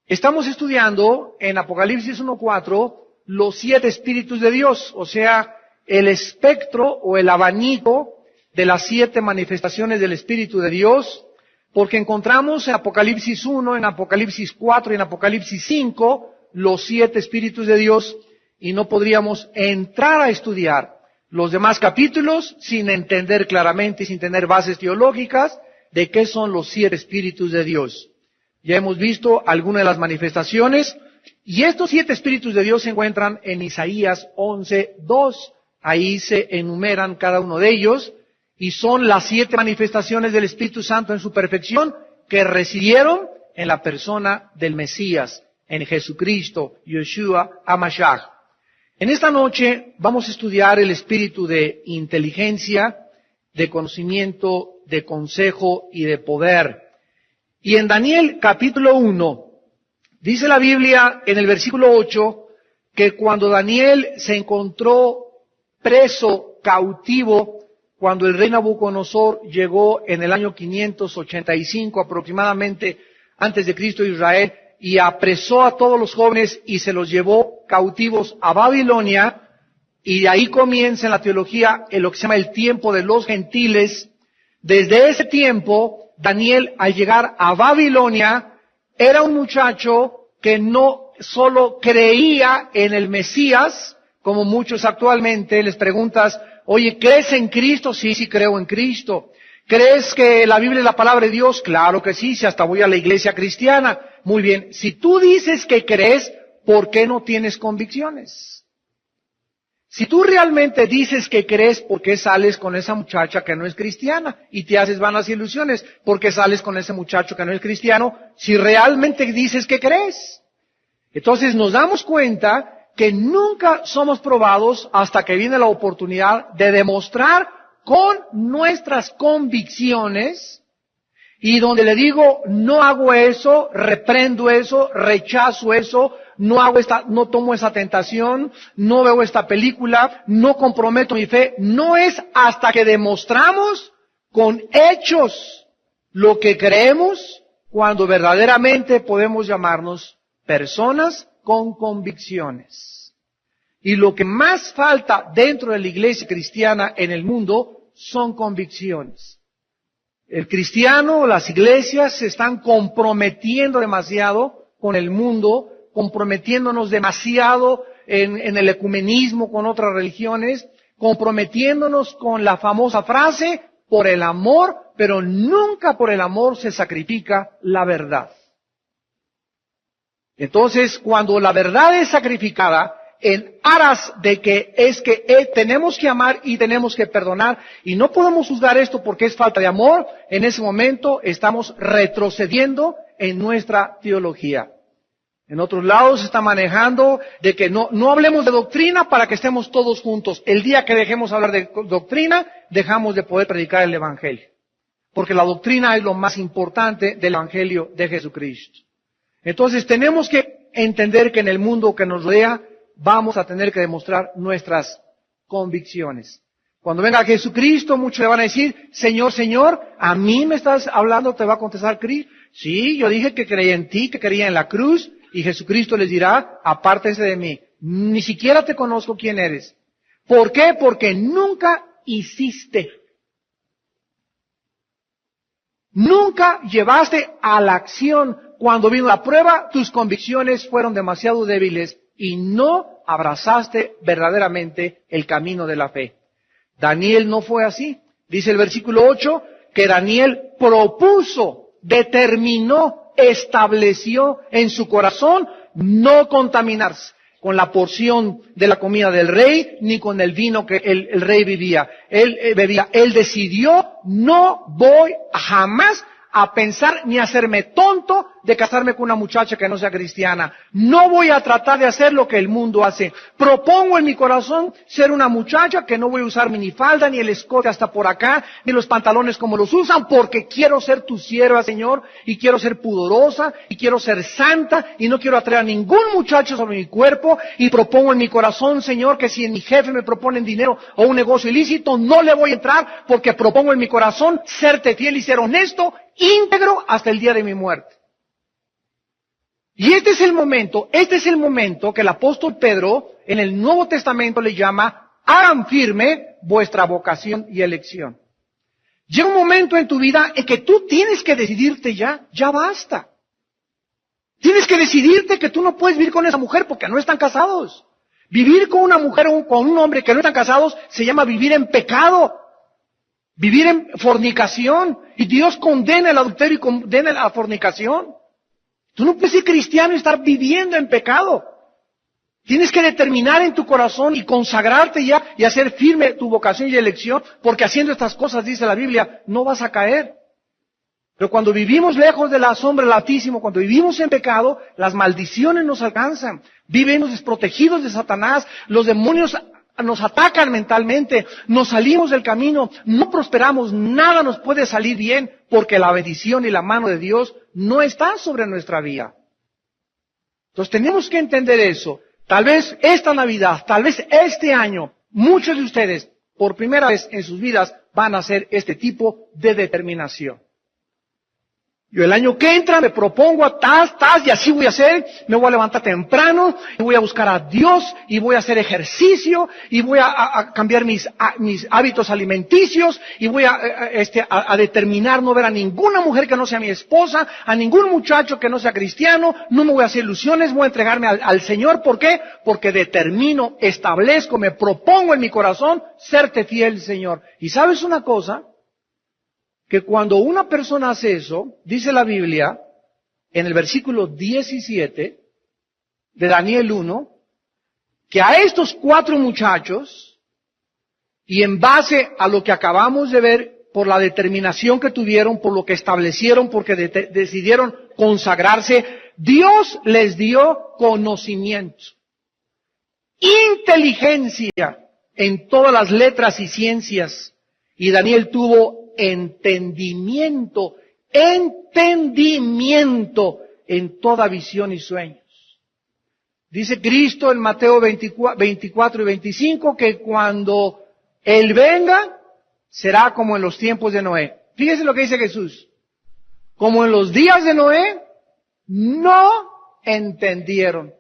Estamos estudiando en Apocalipsis 1:4 los 7 espíritus de Dios, o sea, el espectro o el abanico de las 7 manifestaciones del Espíritu de Dios, porque encontramos en Apocalipsis 1, en Apocalipsis 4 y en Apocalipsis 5 los 7 espíritus de Dios, y no podríamos entrar a estudiar los demás capítulos sin entender claramente y sin tener bases teológicas de qué son los 7 espíritus de Dios. Ya hemos visto algunas de las manifestaciones, y estos 7 espíritus de Dios se encuentran en Isaías 11:2. Ahí se enumeran cada uno de ellos, y son las 7 manifestaciones del Espíritu Santo en su perfección que residieron en la persona del Mesías, en Jesucristo, Yeshua HaMashiach. En esta noche vamos a estudiar el espíritu de inteligencia, de conocimiento, de consejo y de poder. Y en Daniel capítulo 1, dice la Biblia en el versículo 8, que cuando Daniel se encontró preso, cautivo, cuando el rey Nabucodonosor llegó en el año 585 aproximadamente antes de Cristo de Israel, y apresó a todos los jóvenes y se los llevó cautivos a Babilonia, y de ahí comienza en la teología lo que se llama el tiempo de los gentiles. Desde ese tiempo, Daniel, al llegar a Babilonia, era un muchacho que no solo creía en el Mesías, como muchos actualmente les preguntas, oye, ¿crees en Cristo? Sí, sí creo en Cristo. ¿Crees que la Biblia es la palabra de Dios? Claro que sí, si hasta voy a la iglesia cristiana. Muy bien, si tú dices que crees, ¿por qué no tienes convicciones? Si tú realmente dices que crees, ¿por qué sales con esa muchacha que no es cristiana? Y te haces vanas ilusiones, ¿por qué sales con ese muchacho que no es cristiano? Si realmente dices que crees. Entonces nos damos cuenta que nunca somos probados hasta que viene la oportunidad de demostrar con nuestras convicciones, y donde le digo, no hago eso, reprendo eso, rechazo eso, no tomo esa tentación, no veo esta película, no comprometo mi fe, no es hasta que demostramos con hechos lo que creemos, cuando verdaderamente podemos llamarnos personas con convicciones. Y lo que más falta dentro de la iglesia cristiana en el mundo son convicciones. El cristiano, las iglesias se están comprometiendo demasiado con el mundo, comprometiéndonos demasiado en el ecumenismo con otras religiones, comprometiéndonos con la famosa frase, por el amor, pero nunca por el amor se sacrifica la verdad. Entonces, cuando la verdad es sacrificada, en aras de que tenemos que amar y tenemos que perdonar, y no podemos juzgar esto porque es falta de amor, en ese momento estamos retrocediendo en nuestra teología. En otros lados se está manejando de que no hablemos de doctrina para que estemos todos juntos. El día que dejemos hablar de doctrina, dejamos de poder predicar el Evangelio. Porque la doctrina es lo más importante del Evangelio de Jesucristo. Entonces tenemos que entender que en el mundo que nos rodea vamos a tener que demostrar nuestras convicciones. Cuando venga Jesucristo, muchos le van a decir, Señor, Señor, ¿a mí me estás hablando? ¿Te va a contestar Cristo? Sí, yo dije que creía en ti, que creía en la cruz, y Jesucristo les dirá, apártense de mí, ni siquiera te conozco quién eres. ¿Por qué? Porque nunca hiciste. Nunca llevaste a la acción. Cuando vino la prueba, tus convicciones fueron demasiado débiles y no abrazaste verdaderamente el camino de la fe. Daniel no fue así. Dice el versículo 8 que Daniel propuso, determinó, estableció en su corazón no contaminarse con la porción de la comida del rey, ni con el vino que el rey bebía. Él decidió, no voy jamás a pensar ni a hacerme tonto de casarme con una muchacha que no sea cristiana. No voy a tratar de hacer lo que el mundo hace. Propongo en mi corazón ser una muchacha que no voy a usar minifalda, ni el escote hasta por acá, ni los pantalones como los usan, porque quiero ser tu sierva, Señor, y quiero ser pudorosa, y quiero ser santa, y no quiero atraer a ningún muchacho sobre mi cuerpo, y propongo en mi corazón, Señor, que si en mi jefe me proponen dinero o un negocio ilícito, no le voy a entrar, porque propongo en mi corazón serte fiel y ser honesto, íntegro hasta el día de mi muerte. Y este es el momento que el apóstol Pedro en el Nuevo Testamento le llama, hagan firme vuestra vocación y elección. Llega un momento en tu vida en que tú tienes que decidirte ya basta. Tienes que decidirte que tú no puedes vivir con esa mujer porque no están casados. Vivir con una mujer o con un hombre que no están casados se llama vivir en pecado. Vivir en fornicación. Y Dios condena el adulterio y condena la fornicación. Tú no puedes ser cristiano y estar viviendo en pecado. Tienes que determinar en tu corazón y consagrarte ya y hacer firme tu vocación y elección, porque haciendo estas cosas, dice la Biblia, no vas a caer. Pero cuando vivimos lejos de la sombra del Altísimo, cuando vivimos en pecado, las maldiciones nos alcanzan. Vivimos desprotegidos de Satanás, los demonios nos atacan mentalmente, nos salimos del camino, no prosperamos, nada nos puede salir bien, porque la bendición y la mano de Dios no está sobre nuestra vida. Entonces tenemos que entender eso. Tal vez esta Navidad, tal vez este año, muchos de ustedes, por primera vez en sus vidas, van a hacer este tipo de determinación. Yo el año que entra me propongo y así voy a hacer, me voy a levantar temprano, y voy a buscar a Dios, y voy a hacer ejercicio, y voy a cambiar mis hábitos alimenticios, y voy a determinar no ver a ninguna mujer que no sea mi esposa, a ningún muchacho que no sea cristiano, no me voy a hacer ilusiones, voy a entregarme al Señor. ¿Por qué? Porque determino, establezco, me propongo en mi corazón serte fiel, Señor. ¿Y sabes una cosa? Que cuando una persona hace eso, dice la Biblia, en el versículo 17 de Daniel 1, que a estos 4 muchachos, y en base a lo que acabamos de ver, por la determinación que tuvieron, por lo que establecieron, porque decidieron consagrarse, Dios les dio conocimiento, inteligencia en todas las letras y ciencias, y Daniel tuvo entendimiento en toda visión y sueños. Dice Cristo en Mateo 24 y 25 que cuando Él venga, será como en los tiempos de Noé. Fíjese lo que dice Jesús. Como en los días de Noé, no entendieron.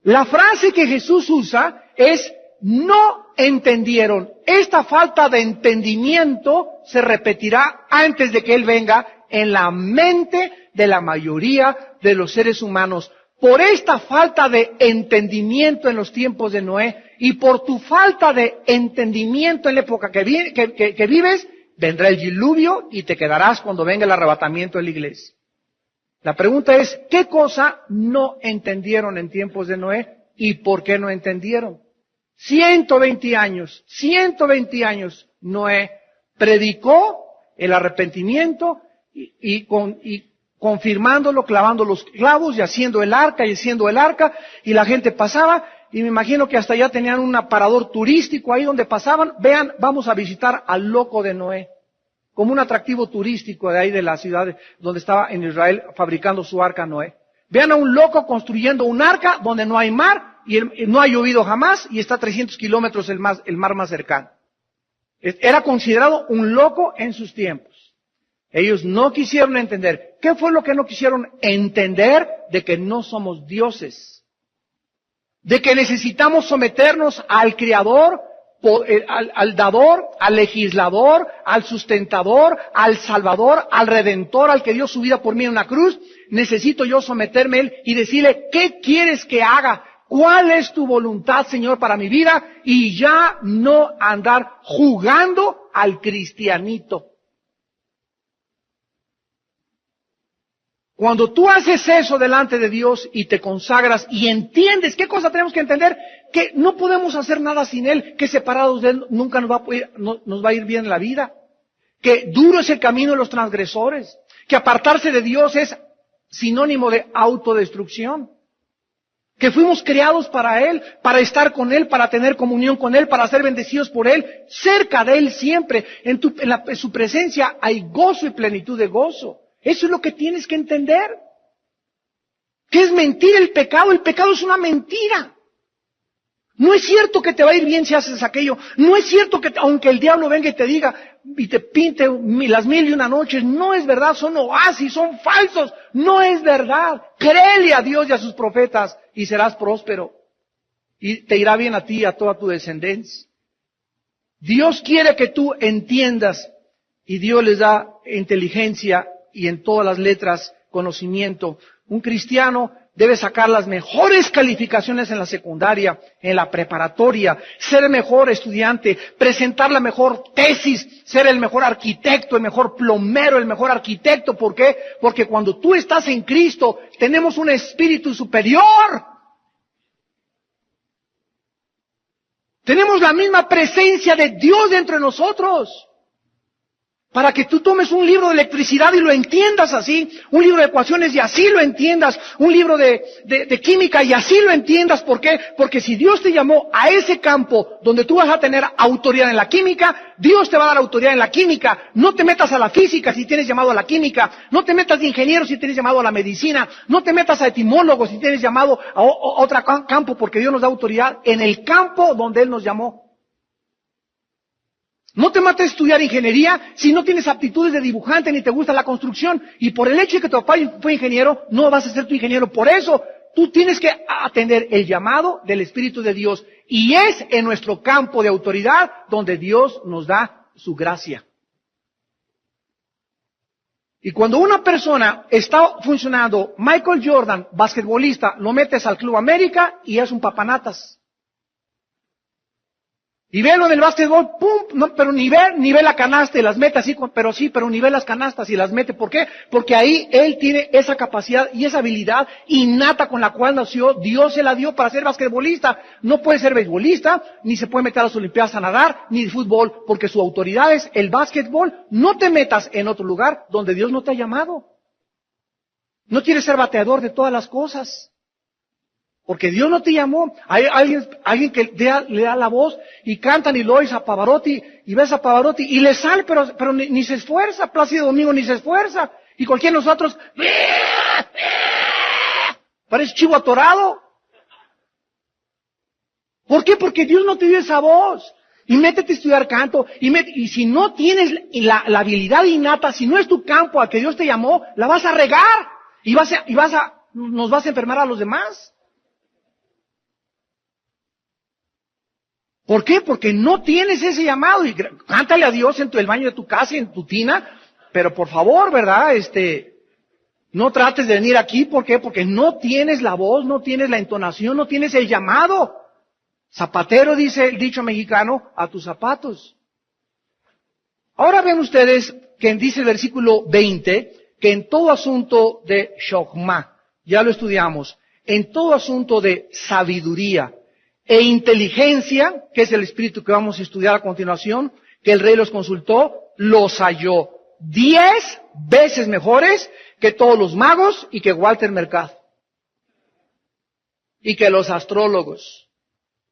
La frase que Jesús usa es no entendieron. Esta falta de entendimiento se repetirá antes de que Él venga en la mente de la mayoría de los seres humanos. Por esta falta de entendimiento en los tiempos de Noé y por tu falta de entendimiento en la época que vives, vendrá el diluvio y te quedarás cuando venga el arrebatamiento de la iglesia. La pregunta es, ¿qué cosa no entendieron en tiempos de Noé y por qué no entendieron? 120 años, Noé predicó el arrepentimiento y confirmándolo, clavando los clavos y haciendo el arca, y la gente pasaba, y me imagino que hasta allá tenían un aparador turístico ahí donde pasaban. Vean, vamos a visitar al loco de Noé, como un atractivo turístico de ahí de la ciudad donde estaba en Israel fabricando su arca Noé. Vean a un loco construyendo un arca donde no hay mar, y no ha llovido jamás, y está a 300 kilómetros el mar más cercano. Era considerado un loco en sus tiempos. Ellos no quisieron entender. ¿Qué fue lo que no quisieron entender? De que no somos dioses. De que necesitamos someternos al Creador, al Dador, al Legislador, al Sustentador, al Salvador, al Redentor, al que dio su vida por mí en una cruz. Necesito yo someterme a Él y decirle, ¿qué quieres que haga? ¿Cuál es tu voluntad, Señor, para mi vida? Y ya no andar jugando al cristianito. Cuando tú haces eso delante de Dios y te consagras y entiendes, ¿qué cosa tenemos que entender? Que no podemos hacer nada sin Él, que separados de Él nunca nos va a ir bien en la vida. Que duro es el camino de los transgresores. Que apartarse de Dios es sinónimo de autodestrucción. Que fuimos creados para Él, para estar con Él, para tener comunión con Él, para ser bendecidos por Él, cerca de Él siempre. En su presencia hay gozo y plenitud de gozo. Eso es lo que tienes que entender. ¿Qué es mentir el pecado? El pecado es una mentira. No es cierto que te va a ir bien si haces aquello. No es cierto que aunque el diablo venga y te diga y te pinte las 1001 noches, no es verdad, son oasis, son falsos, no es verdad. Créele a Dios y a sus profetas y serás próspero. Y te irá bien a ti y a toda tu descendencia. Dios quiere que tú entiendas y Dios les da inteligencia y en todas las letras conocimiento. Un cristiano debe sacar las mejores calificaciones en la secundaria, en la preparatoria, ser el mejor estudiante, presentar la mejor tesis, ser el mejor arquitecto, el mejor plomero, el mejor arquitecto. ¿Por qué? Porque cuando tú estás en Cristo, tenemos un espíritu superior. Tenemos la misma presencia de Dios dentro de nosotros. Para que tú tomes un libro de electricidad y lo entiendas así, un libro de ecuaciones y así lo entiendas, un libro de química y así lo entiendas. ¿Por qué? Porque si Dios te llamó a ese campo donde tú vas a tener autoridad en la química, Dios te va a dar autoridad en la química. No te metas a la física si tienes llamado a la química, no te metas de ingeniero si tienes llamado a la medicina, no te metas a etimólogo si tienes llamado a otro campo, porque Dios nos da autoridad en el campo donde Él nos llamó. No te mates a estudiar ingeniería si no tienes aptitudes de dibujante ni te gusta la construcción. Y por el hecho de que tu papá fue ingeniero, no vas a ser tu ingeniero. Por eso, tú tienes que atender el llamado del Espíritu de Dios. Y es en nuestro campo de autoridad donde Dios nos da su gracia. Y cuando una persona está funcionando, Michael Jordan, basquetbolista, lo metes al Club América y es un papanatas. Y velo en el básquetbol, pum, no, pero ni ve la canasta y las mete así, pero ni ve las canastas y las mete. ¿Por qué? Porque ahí él tiene esa capacidad y esa habilidad innata con la cual nació, Dios se la dio para ser basquetbolista. No puede ser beisbolista, ni se puede meter a las olimpiadas a nadar, ni de fútbol, porque su autoridad es el básquetbol. No te metas en otro lugar donde Dios no te ha llamado. No quieres ser bateador de todas las cosas. Porque Dios no te llamó. Hay alguien que le da la voz y cantan y lo oyes a Pavarotti y ves a Pavarotti y le sale, pero ni se esfuerza. Plácido Domingo ni se esfuerza. Y cualquiera de nosotros parece chivo atorado. ¿Por qué? Porque Dios no te dio esa voz. Y métete a estudiar canto. Y si no tienes la habilidad innata, si no es tu campo al que Dios te llamó, la vas a regar. Nos vas a enfermar a los demás. ¿Por qué? Porque no tienes ese llamado. Y cántale a Dios en el baño de tu casa, en tu tina. Pero por favor, ¿verdad? No trates de venir aquí. ¿Por qué? Porque no tienes la voz, no tienes la entonación, no tienes el llamado. Zapatero, dice el dicho mexicano, a tus zapatos. Ahora ven ustedes que dice el versículo 20, que en todo asunto de Shokma, ya lo estudiamos, en todo asunto de sabiduría e inteligencia, que es el espíritu que vamos a estudiar a continuación, que el rey los consultó, los halló 10 veces mejores que todos los magos y que Walter Mercado. Y que los astrólogos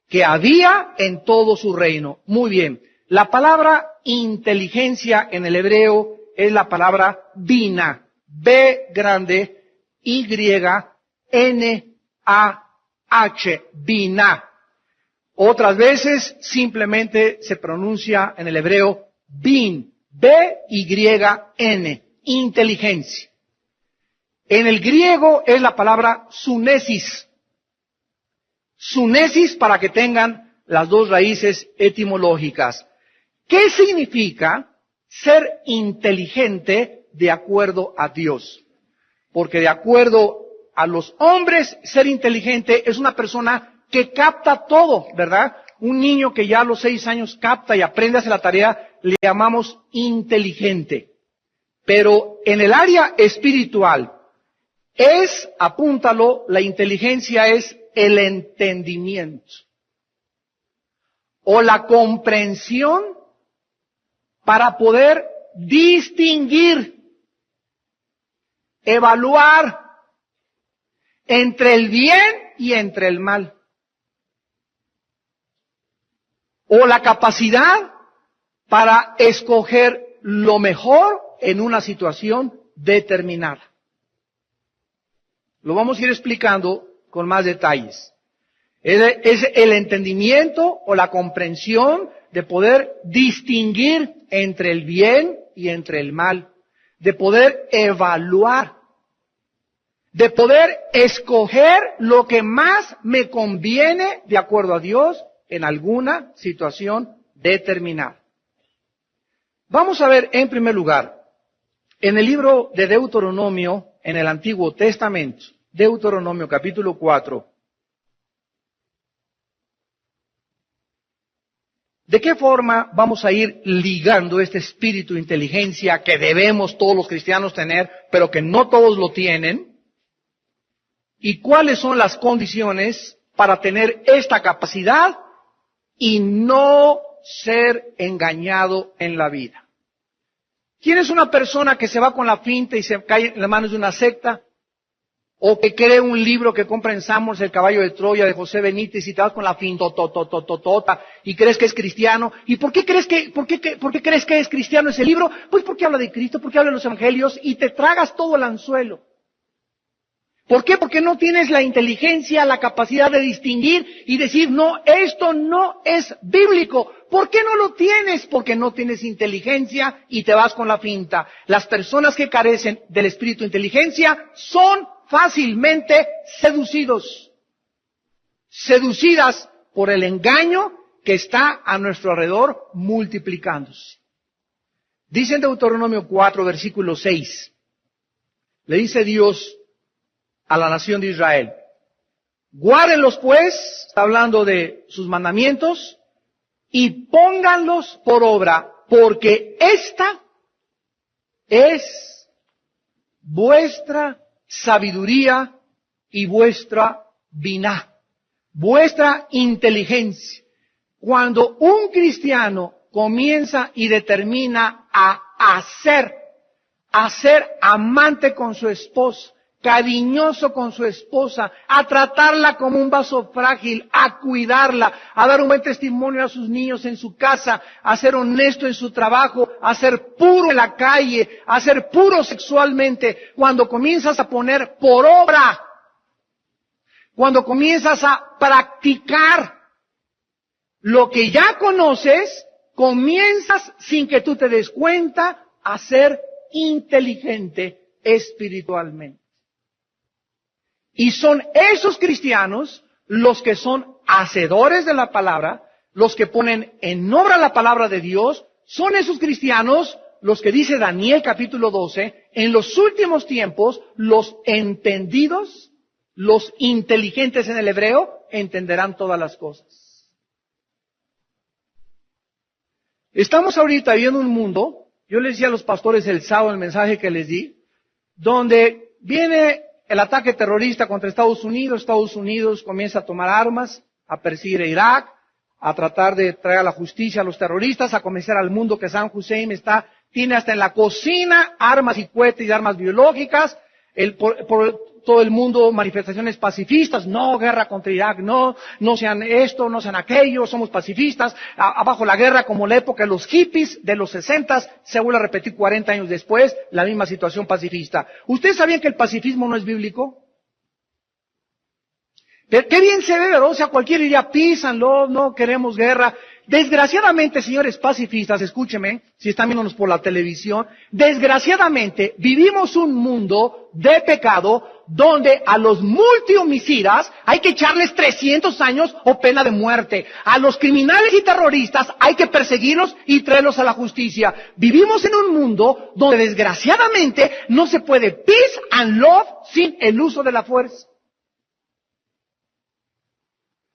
que había en todo su reino. Muy bien. La palabra inteligencia en el hebreo es la palabra bina. B grande, Y, N, A, H. Bina. Otras veces simplemente se pronuncia en el hebreo bin, B-Y-N, inteligencia. En el griego es la palabra sunesis. Sunesis para que tengan las dos raíces etimológicas. ¿Qué significa ser inteligente de acuerdo a Dios? Porque de acuerdo a los hombres, ser inteligente es una persona que capta todo, ¿verdad? Un niño que ya a los 6 años capta y aprende a hacer la tarea, le llamamos inteligente. Pero en el área espiritual, apúntalo, la inteligencia es el entendimiento. O la comprensión para poder distinguir, evaluar entre el bien y entre el mal. O la capacidad para escoger lo mejor en una situación determinada. Lo vamos a ir explicando con más detalles. Es el entendimiento o la comprensión de poder distinguir entre el bien y entre el mal, de poder evaluar, de poder escoger lo que más me conviene de acuerdo a Dios en alguna situación determinada. Vamos a ver en primer lugar, en el libro de Deuteronomio, en el Antiguo Testamento, Deuteronomio capítulo 4, ¿de qué forma vamos a ir ligando este espíritu de inteligencia que debemos todos los cristianos tener, pero que no todos lo tienen? ¿Y cuáles son las condiciones para tener esta capacidad y no ser engañado en la vida? ¿Quién es una persona que se va con la finta y se cae en las manos de una secta? O que cree un libro que compra en Samos, El caballo de Troya, de José Benítez, y te vas con la finta, y crees que es cristiano. ¿Y por qué crees que es cristiano ese libro? Pues porque habla de Cristo, porque habla de los evangelios, y te tragas todo el anzuelo. ¿Por qué? Porque no tienes la inteligencia, la capacidad de distinguir y decir, no, esto no es bíblico. ¿Por qué no lo tienes? Porque no tienes inteligencia y te vas con la finta. Las personas que carecen del espíritu de inteligencia son fácilmente seducidas por el engaño que está a nuestro alrededor multiplicándose. Dice en Deuteronomio 4, versículo 6, le dice Dios a la nación de Israel: guárdenlos pues, está hablando de sus mandamientos, y pónganlos por obra, porque esta es vuestra sabiduría y vuestra biná, vuestra inteligencia. Cuando un cristiano comienza y determina a ser amante con su esposa, cariñoso con su esposa, a tratarla como un vaso frágil, a cuidarla, a dar un buen testimonio a sus niños en su casa, a ser honesto en su trabajo, a ser puro en la calle, a ser puro sexualmente. Cuando comienzas a poner por obra, cuando comienzas a practicar lo que ya conoces, comienzas sin que tú te des cuenta a ser inteligente espiritualmente. Y son esos cristianos los que son hacedores de la palabra, los que ponen en obra la palabra de Dios. Son esos cristianos los que dice Daniel capítulo 12, en los últimos tiempos los entendidos, los inteligentes en el hebreo, entenderán todas las cosas. Estamos ahorita viendo un mundo, yo les decía a los pastores el sábado el mensaje que les di, donde viene el ataque terrorista contra Estados Unidos comienza a tomar armas, a perseguir a Irak, a tratar de traer a la justicia a los terroristas, a convencer al mundo que Saddam Hussein tiene hasta en la cocina armas y cohetes y armas biológicas, por todo el mundo manifestaciones pacifistas, no guerra contra Irak, no sean esto, no sean aquello, somos pacifistas, abajo la guerra como la época de los hippies de los 60, se vuelve a repetir 40 años después, la misma situación pacifista. ¿Ustedes sabían que el pacifismo no es bíblico? Qué bien se ve, ¿verdad? O sea, cualquiera diría, písanlo, no queremos guerra. Desgraciadamente, señores pacifistas, escúcheme, si están viéndonos por la televisión, desgraciadamente vivimos un mundo de pecado donde a los multihomicidas hay que echarles 300 años o pena de muerte. A los criminales y terroristas hay que perseguirlos y traerlos a la justicia. Vivimos en un mundo donde desgraciadamente no se puede peace and love sin el uso de la fuerza.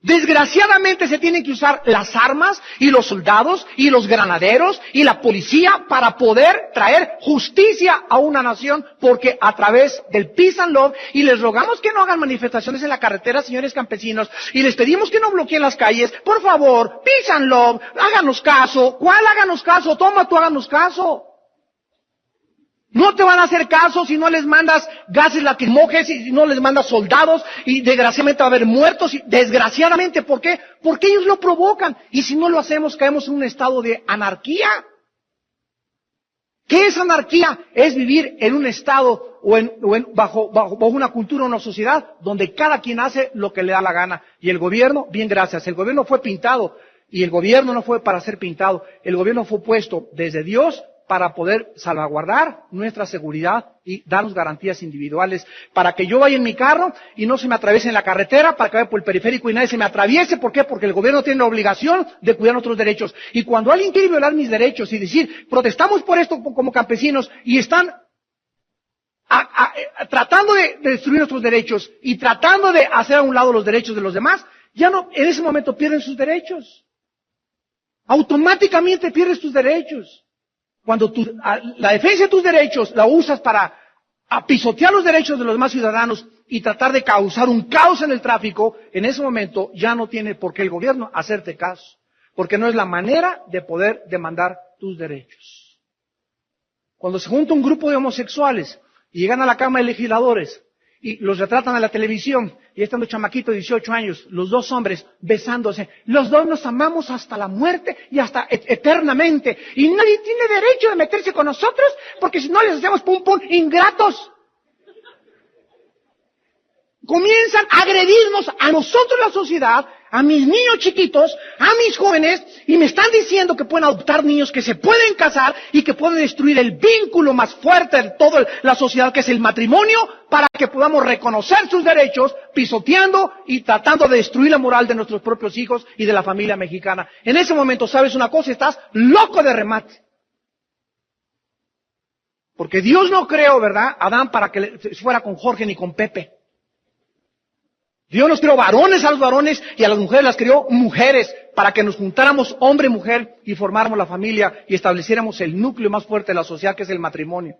Desgraciadamente se tienen que usar las armas y los soldados y los granaderos y la policía para poder traer justicia a una nación, porque a través del peace and love, y les rogamos que no hagan manifestaciones en la carretera, señores campesinos, y les pedimos que no bloqueen las calles, por favor, peace and love, háganos caso. ¿Cuál háganos caso? Toma tú, háganos caso. No te van a hacer caso si no les mandas gases lacrimógenos, y no les mandas soldados, y desgraciadamente va a haber muertos, y desgraciadamente, ¿por qué? Porque ellos lo provocan, y si no lo hacemos caemos en un estado de anarquía. ¿Qué es anarquía? Es vivir en un estado bajo una cultura o una sociedad donde cada quien hace lo que le da la gana. Y el gobierno, bien gracias, el gobierno fue pintado y el gobierno no fue para ser pintado. El gobierno fue puesto desde Dios para poder salvaguardar nuestra seguridad y darnos garantías individuales. Para que yo vaya en mi carro y no se me atraviese en la carretera, para que vaya por el periférico y nadie se me atraviese. ¿Por qué? Porque el gobierno tiene la obligación de cuidar nuestros derechos. Y cuando alguien quiere violar mis derechos y decir, protestamos por esto como campesinos y están tratando de destruir nuestros derechos y tratando de hacer a un lado los derechos de los demás, ya no, en ese momento pierden sus derechos. Automáticamente pierdes tus derechos. Cuando la defensa de tus derechos la usas para pisotear los derechos de los demás ciudadanos y tratar de causar un caos en el tráfico, en ese momento ya no tiene por qué el gobierno hacerte caso, porque no es la manera de poder demandar tus derechos. Cuando se junta un grupo de homosexuales y llegan a la Cámara de Legisladores y los retratan en la televisión, y están los chamaquitos de 18 años, los dos hombres besándose, los dos nos amamos hasta la muerte y hasta eternamente, y nadie tiene derecho de meterse con nosotros, porque si no les hacemos pum pum, ingratos. Comienzan a agredirnos a nosotros la sociedad, a mis niños chiquitos, a mis jóvenes, y me están diciendo que pueden adoptar niños, que se pueden casar y que pueden destruir el vínculo más fuerte de toda la sociedad, que es el matrimonio, para que podamos reconocer sus derechos, pisoteando y tratando de destruir la moral de nuestros propios hijos y de la familia mexicana. En ese momento, ¿sabes una cosa? Estás loco de remate. Porque Dios no creó, ¿verdad?, a Adán para que fuera con Jorge ni con Pepe. Dios nos creó varones a los varones y a las mujeres las creó mujeres para que nos juntáramos hombre y mujer y formáramos la familia y estableciéramos el núcleo más fuerte de la sociedad, que es el matrimonio.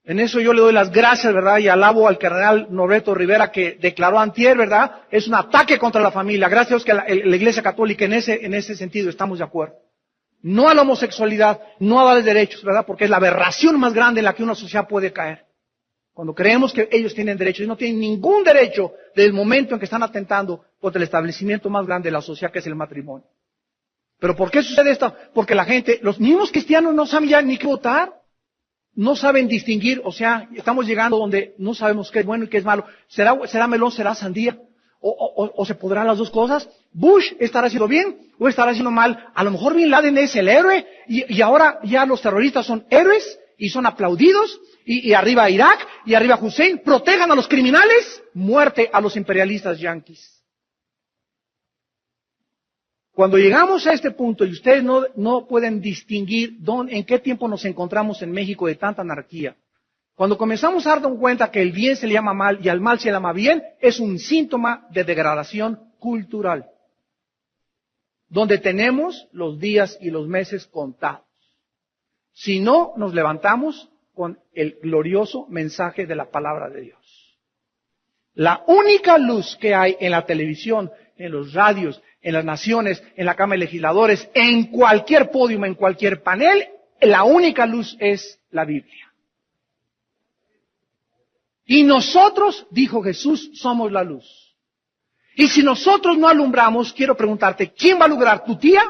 En eso yo le doy las gracias, ¿verdad? Y alabo al cardenal Norberto Rivera, que declaró antier, ¿verdad? Es un ataque contra la familia. Gracias a Dios que la Iglesia Católica en ese sentido estamos de acuerdo. No a la homosexualidad, no a darles derechos, ¿verdad? Porque es la aberración más grande en la que una sociedad puede caer. Cuando creemos que ellos tienen derechos, y no tienen ningún derecho desde el momento en que están atentando contra el establecimiento más grande de la sociedad, que es el matrimonio. ¿Pero por qué sucede esto? Porque la gente, los mismos cristianos no saben ya ni qué votar, no saben distinguir, o sea, estamos llegando donde no sabemos qué es bueno y qué es malo. ¿Será melón, será sandía? ¿O se podrán las dos cosas? ¿Bush estará haciendo bien o estará haciendo mal? A lo mejor Bin Laden es el héroe y ahora ya los terroristas son héroes y son aplaudidos. Y arriba Irak, y arriba Hussein, protejan a los criminales, muerte a los imperialistas yanquis. Cuando llegamos a este punto y ustedes no pueden distinguir en qué tiempo nos encontramos en México de tanta anarquía, cuando comenzamos a darnos cuenta que el bien se le llama mal y al mal se le llama bien, es un síntoma de degradación cultural, donde tenemos los días y los meses contados. Si no nos levantamos con el glorioso mensaje de la palabra de Dios. La única luz que hay en la televisión, en los radios, en las naciones, en la Cámara de Legisladores, en cualquier podio, en cualquier panel, la única luz es la Biblia. Y nosotros, dijo Jesús, somos la luz. Y si nosotros no alumbramos, quiero preguntarte, ¿quién va a alumbrar? ¿Tu tía?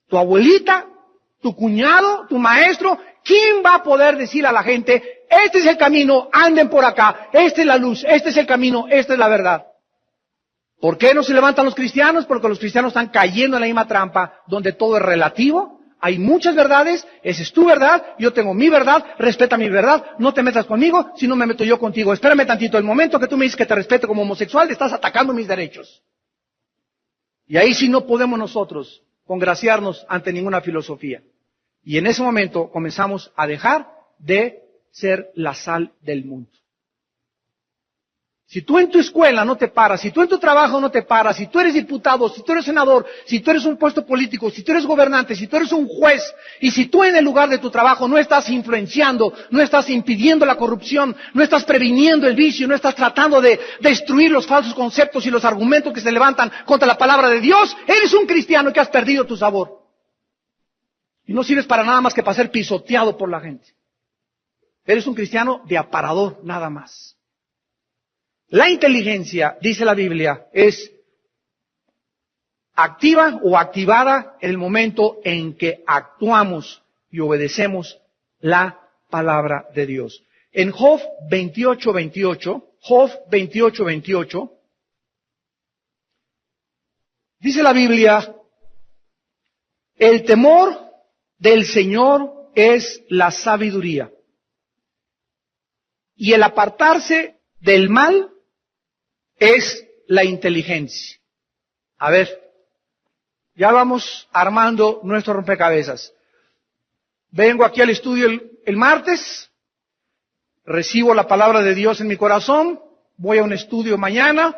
¿Tu abuelita? ¿Tu cuñado? ¿Tu maestro? ¿Quién va a poder decir a la gente, este es el camino, anden por acá, esta es la luz, este es el camino, esta es la verdad? ¿Por qué no se levantan los cristianos? Porque los cristianos están cayendo en la misma trampa, donde todo es relativo. Hay muchas verdades, esa es tu verdad, yo tengo mi verdad, respeta mi verdad, no te metas conmigo, si no me meto yo contigo. Espérame tantito, el momento que tú me dices que te respeto como homosexual, estás atacando mis derechos. Y ahí sí no podemos nosotros congraciarnos ante ninguna filosofía. Y en ese momento comenzamos a dejar de ser la sal del mundo. Si tú en tu escuela no te paras, si tú en tu trabajo no te paras, si tú eres diputado, si tú eres senador, si tú eres un puesto político, si tú eres gobernante, si tú eres un juez, y si tú en el lugar de tu trabajo no estás influenciando, no estás impidiendo la corrupción, no estás previniendo el vicio, no estás tratando de destruir los falsos conceptos y los argumentos que se levantan contra la palabra de Dios, eres un cristiano que has perdido tu sabor. Y no sirves para nada más que para ser pisoteado por la gente. Eres un cristiano de aparador, nada más. La inteligencia, dice la Biblia, es activa o activada en el momento en que actuamos y obedecemos la palabra de Dios. En Job 28:28, dice la Biblia, el temor del Señor es la sabiduría, y el apartarse del mal es la inteligencia. A ver, ya vamos armando nuestro rompecabezas. Vengo aquí al estudio el martes, recibo la palabra de Dios en mi corazón, voy a un estudio mañana,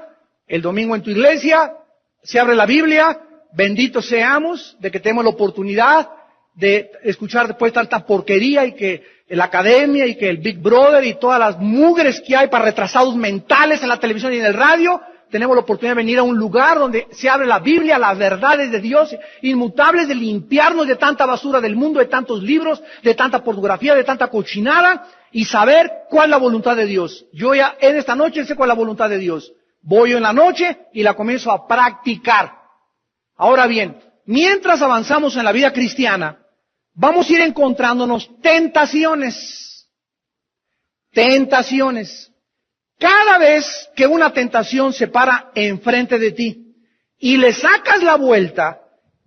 el domingo en tu iglesia, se abre la Biblia, benditos seamos de que tenemos la oportunidad de escuchar después tanta porquería y que la academia y que el Big Brother y todas las mugres que hay para retrasados mentales en la televisión y en el radio. Tenemos la oportunidad de venir a un lugar donde se abre la Biblia, las verdades de Dios, inmutables, de limpiarnos de tanta basura del mundo, de tantos libros, de tanta pornografía, de tanta cochinada, y saber cuál es la voluntad de Dios. Yo ya en esta noche sé cuál es la voluntad de Dios. Voy en la noche y la comienzo a practicar. Ahora bien, mientras avanzamos en la vida cristiana, vamos a ir encontrándonos tentaciones. Tentaciones. Cada vez que una tentación se para enfrente de ti y le sacas la vuelta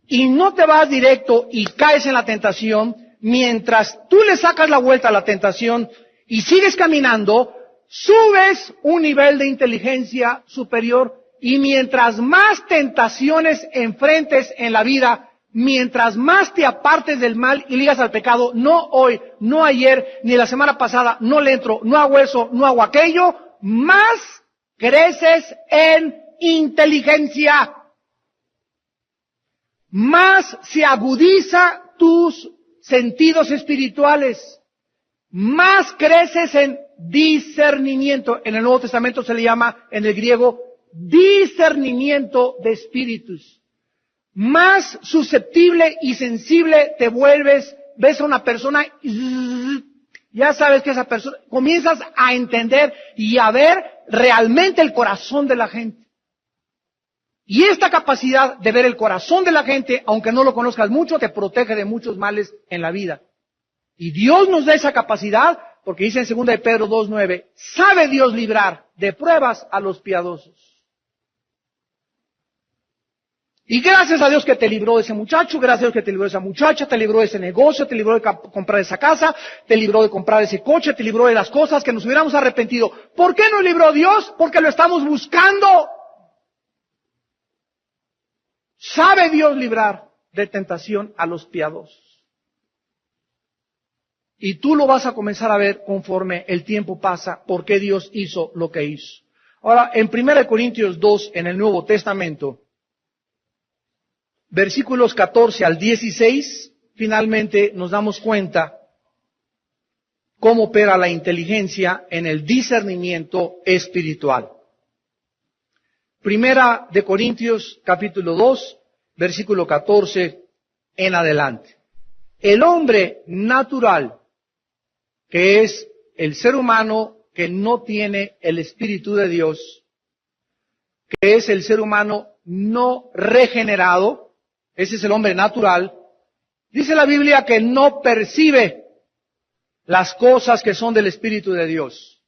y no te vas directo y caes en la tentación, mientras tú le sacas la vuelta a la tentación y sigues caminando, subes un nivel de inteligencia superior, y mientras más tentaciones enfrentes en la vida, mientras más te apartes del mal y ligas al pecado, no hoy, no ayer, ni la semana pasada, no le entro, no hago eso, no hago aquello, más creces en inteligencia. Más se agudiza tus sentidos espirituales. Más creces en discernimiento. En el Nuevo Testamento se le llama, en el griego, discernimiento de espíritus. Más susceptible y sensible te vuelves, ves a una persona, ya sabes que esa persona, comienzas a entender y a ver realmente el corazón de la gente. Y esta capacidad de ver el corazón de la gente, aunque no lo conozcas mucho, te protege de muchos males en la vida. Y Dios nos da esa capacidad, porque dice en 2 de Pedro 2:9, sabe Dios librar de pruebas a los piadosos. Y gracias a Dios que te libró de ese muchacho, gracias a Dios que te libró de esa muchacha, te libró de ese negocio, te libró de comprar esa casa, te libró de comprar ese coche, te libró de las cosas que nos hubiéramos arrepentido. ¿Por qué nos libró Dios? Porque lo estamos buscando. Sabe Dios librar de tentación a los piadosos. Y tú lo vas a comenzar a ver conforme el tiempo pasa, por qué Dios hizo lo que hizo. Ahora, en 1 Corintios 2, en el Nuevo Testamento, versículos 14 al 16, finalmente nos damos cuenta cómo opera la inteligencia en el discernimiento espiritual. 1 Corintios capítulo 2, versículo 14 en adelante. El hombre natural, que es el ser humano que no tiene el Espíritu de Dios, que es el ser humano no regenerado, ese es el hombre natural, dice la Biblia que no percibe las cosas que son del Espíritu de Dios.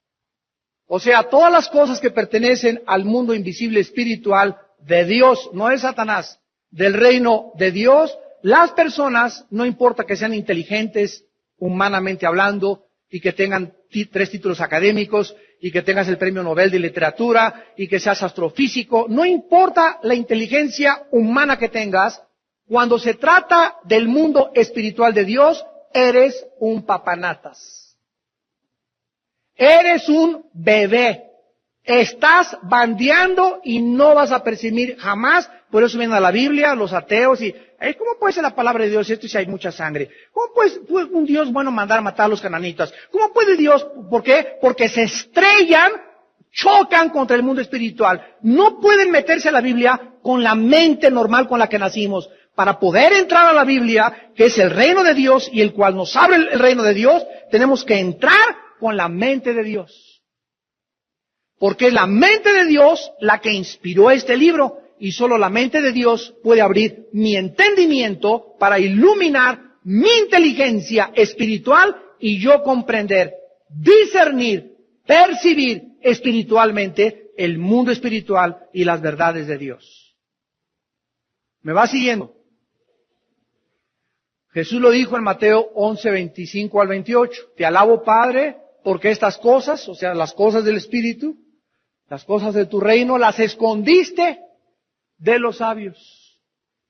O sea, todas las cosas que pertenecen al mundo invisible espiritual de Dios, no de Satanás, del reino de Dios, las personas, no importa que sean inteligentes, humanamente hablando, y que tengan 3 títulos académicos, y que tengas el premio Nobel de literatura, y que seas astrofísico, no importa la inteligencia humana que tengas, cuando se trata del mundo espiritual de Dios, eres un papanatas. Eres un bebé. Estás bandeando y no vas a percibir jamás. Por eso vienen a la Biblia los ateos y, ¿cómo puede ser la palabra de Dios esto si hay mucha sangre? ¿Cómo puede un Dios bueno mandar a matar a los cananitas? ¿Cómo puede Dios? ¿Por qué? Porque se estrellan, chocan contra el mundo espiritual. No pueden meterse a la Biblia con la mente normal con la que nacimos. Para poder entrar a la Biblia, que es el reino de Dios y el cual nos abre el reino de Dios, tenemos que entrar con la mente de Dios. Porque es la mente de Dios la que inspiró este libro. y solo la mente de Dios puede abrir mi entendimiento para iluminar mi inteligencia espiritual y yo comprender, discernir, percibir espiritualmente el mundo espiritual y las verdades de Dios. ¿Me va siguiendo? Jesús lo dijo en Mateo 11, 25 al 28. Te alabo, Padre, porque estas cosas, o sea, las cosas del Espíritu, las cosas de tu reino, las escondiste de los sabios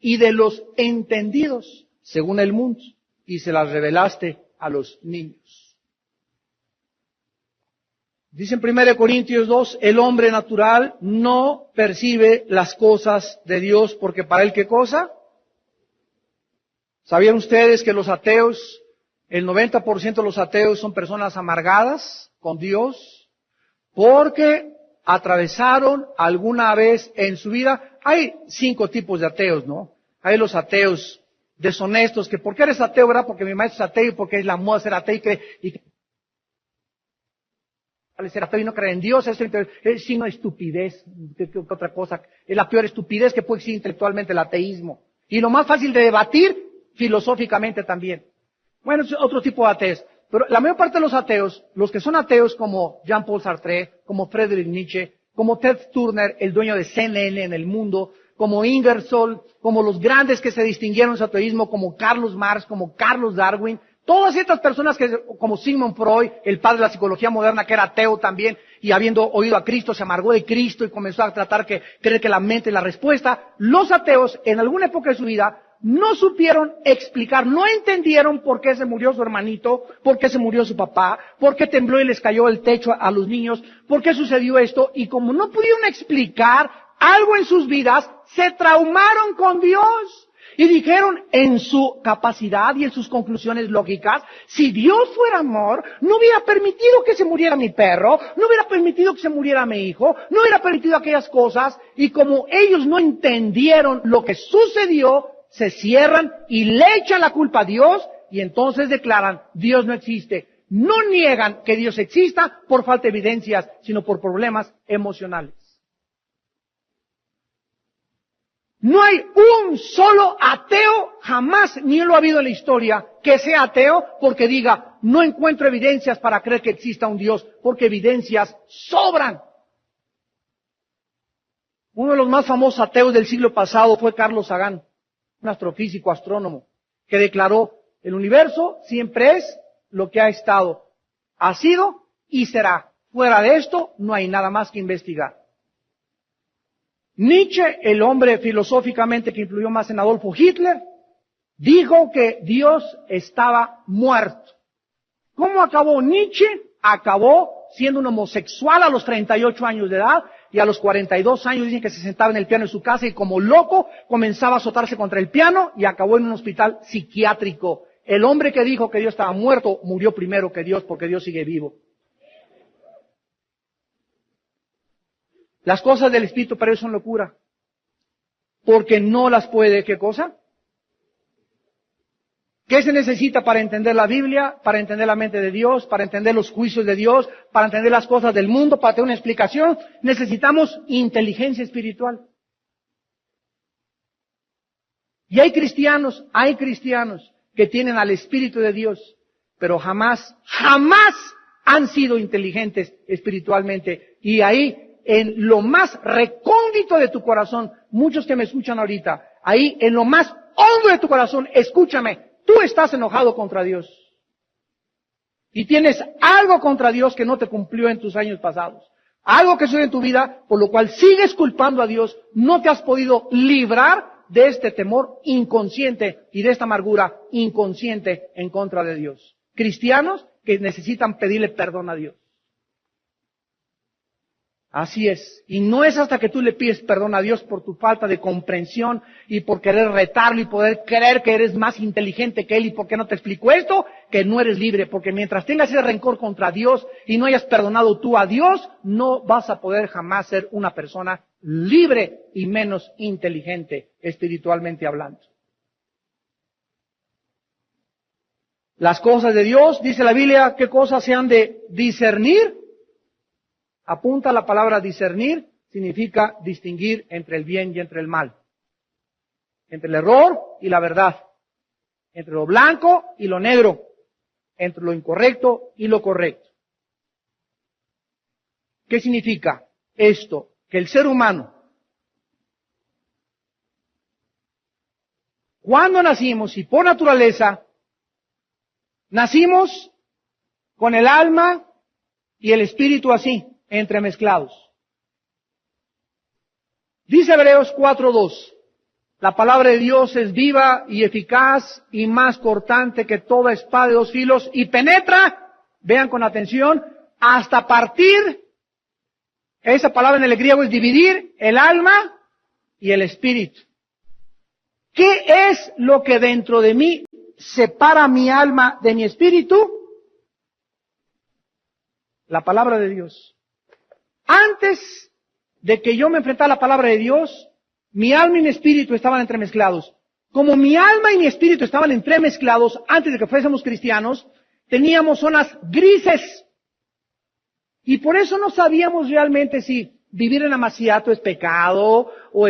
y de los entendidos, según el mundo, y se las revelaste a los niños. Dice en 1 Corintios 2, el hombre natural no percibe las cosas de Dios, porque para él, ¿qué cosa? ¿Sabían ustedes que los ateos, el 90% de los ateos son personas amargadas con Dios? Porque atravesaron alguna vez en su vida. Hay 5 tipos de ateos, ¿no? Hay los ateos deshonestos, que ¿por qué eres ateo, verdad? Porque mi maestro es ateo y porque es la moda ser ateo y ser ateo y no creer en Dios. Eso es signo de estupidez. ¿Qué otra cosa? Es la peor estupidez que puede existir intelectualmente, el ateísmo. Y lo más fácil de debatir filosóficamente también. Bueno, es otro tipo de ateos. Pero la mayor parte de los ateos, los que son ateos como Jean-Paul Sartre, como Friedrich Nietzsche, como Ted Turner, el dueño de CNN en el mundo, como Ingersoll, como los grandes que se distinguieron en su ateísmo, como Carlos Marx, como Carlos Darwin, todas estas personas como Sigmund Freud, el padre de la psicología moderna, que era ateo también, y habiendo oído a Cristo, se amargó de Cristo y comenzó a creer que la mente es la respuesta. Los ateos, en alguna época de su vida, no supieron explicar, no entendieron por qué se murió su hermanito, por qué se murió su papá, por qué tembló y les cayó el techo a los niños, por qué sucedió esto, y como no pudieron explicar algo en sus vidas, se traumaron con Dios. Y dijeron en su capacidad y en sus conclusiones lógicas, si Dios fuera amor, no hubiera permitido que se muriera mi perro, no hubiera permitido que se muriera mi hijo, no hubiera permitido aquellas cosas, y como ellos no entendieron lo que sucedió, se cierran y le echan la culpa a Dios y entonces declaran, Dios no existe. No niegan que Dios exista por falta de evidencias, sino por problemas emocionales. No hay un solo ateo, jamás, ni lo ha habido en la historia, que sea ateo porque diga, no encuentro evidencias para creer que exista un Dios, porque evidencias sobran. Uno de los más famosos ateos del siglo pasado fue Carlos Sagan, un astrofísico, astrónomo, que declaró, el universo siempre es lo que ha estado, ha sido y será. Fuera de esto, no hay nada más que investigar. Nietzsche, el hombre filosóficamente que influyó más en Adolfo Hitler, dijo que Dios estaba muerto. ¿Cómo acabó Nietzsche? Acabó siendo un homosexual a los 38 años de edad y a los 42 años dicen que se sentaba en el piano de su casa y como loco comenzaba a azotarse contra el piano y acabó en un hospital psiquiátrico. El hombre que dijo que Dios estaba muerto murió primero que Dios porque Dios sigue vivo. Las cosas del Espíritu para ellos son locura. Porque no las puede, ¿qué cosa? ¿Qué se necesita para entender la Biblia? Para entender la mente de Dios, para entender los juicios de Dios, para entender las cosas del mundo, para tener una explicación. Necesitamos inteligencia espiritual. Y hay cristianos que tienen al Espíritu de Dios, pero jamás han sido inteligentes espiritualmente. Y ahí, en lo más recóndito de tu corazón, muchos que me escuchan ahorita, ahí en lo más hondo de tu corazón, escúchame, tú estás enojado contra Dios. Y tienes algo contra Dios que no te cumplió en tus años pasados. Algo que sucede en tu vida, por lo cual sigues culpando a Dios, no te has podido librar de este temor inconsciente y de esta amargura inconsciente en contra de Dios. Cristianos que necesitan pedirle perdón a Dios. Así es. Y no es hasta que tú le pides perdón a Dios por tu falta de comprensión y por querer retarlo y poder creer que eres más inteligente que Él y por qué no te explicó esto, que no eres libre. Porque mientras tengas ese rencor contra Dios y no hayas perdonado tú a Dios, no vas a poder jamás ser una persona libre y menos inteligente espiritualmente hablando. Las cosas de Dios, dice la Biblia, ¿qué cosas se han de discernir? Apunta la palabra discernir, significa distinguir entre el bien y entre el mal, entre el error y la verdad, entre lo blanco y lo negro, entre lo incorrecto y lo correcto. ¿Qué significa esto? Que el ser humano, cuando nacimos y por naturaleza, nacimos con el alma y el espíritu así, entremezclados. Dice Hebreos 4:2, la palabra de Dios es viva y eficaz y más cortante que toda espada de dos filos y penetra, vean con atención, hasta partir, esa palabra en el griego es dividir el alma y el espíritu. ¿Qué es lo que dentro de mí separa mi alma de mi espíritu? La palabra de Dios. Antes de que yo me enfrentara a la palabra de Dios, mi alma y mi espíritu estaban entremezclados. Como mi alma y mi espíritu estaban entremezclados antes de que fuésemos cristianos, teníamos zonas grises. Y por eso no sabíamos realmente si vivir en amaciato es pecado, o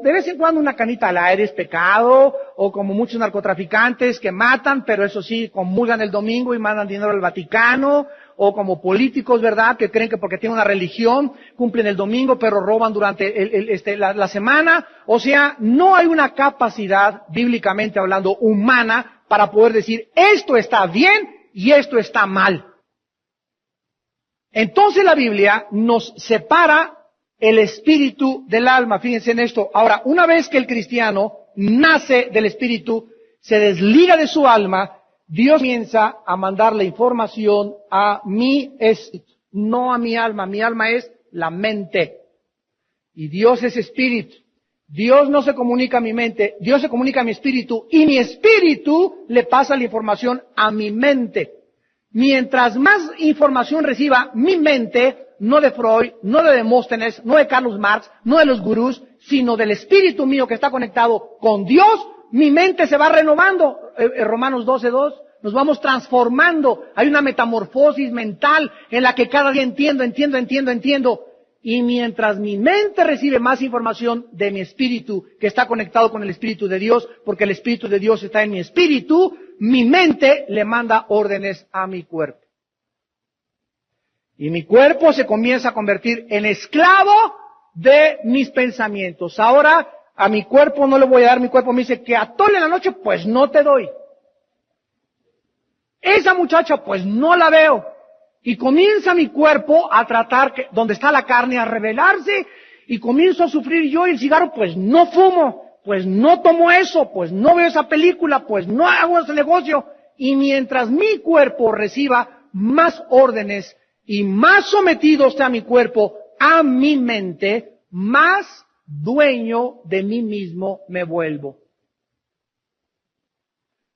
de vez en cuando una canita al aire es pecado, o como muchos narcotraficantes que matan, pero eso sí, comulgan el domingo y mandan dinero al Vaticano, o como políticos, ¿verdad?, que creen que porque tienen una religión, cumplen el domingo, pero roban durante la semana. O sea, no hay una capacidad, bíblicamente hablando, humana, para poder decir, esto está bien y esto está mal. Entonces la Biblia nos separa el espíritu del alma. Fíjense en esto. Ahora, una vez que el cristiano nace del espíritu, se desliga de su alma, Dios comienza a mandar la información a mi espíritu, no a mi alma. Mi alma es la mente. Y Dios es espíritu. Dios no se comunica a mi mente, Dios se comunica a mi espíritu, y mi espíritu le pasa la información a mi mente. Mientras más información reciba mi mente, no de Freud, no de Demóstenes, no de Carlos Marx, no de los gurús, sino del espíritu mío que está conectado con Dios, mi mente se va renovando. Romanos 12:2, nos vamos transformando. Hay una metamorfosis mental en la que cada día entiendo. Y mientras mi mente recibe más información de mi espíritu, que está conectado con el espíritu de Dios, porque el espíritu de Dios está en mi espíritu, mi mente le manda órdenes a mi cuerpo. Y mi cuerpo se comienza a convertir en esclavo de mis pensamientos. Ahora, a mi cuerpo no le voy a dar, mi cuerpo me dice que atole en la noche, pues no te doy. Esa muchacha, pues no la veo. Y comienza mi cuerpo a tratar, donde está la carne, a rebelarse, y comienzo a sufrir yo. Y el cigarro, pues no fumo, pues no tomo eso, pues no veo esa película, pues no hago ese negocio. Y mientras mi cuerpo reciba más órdenes y más sometido está mi cuerpo a mi mente, más dueño de mí mismo me vuelvo.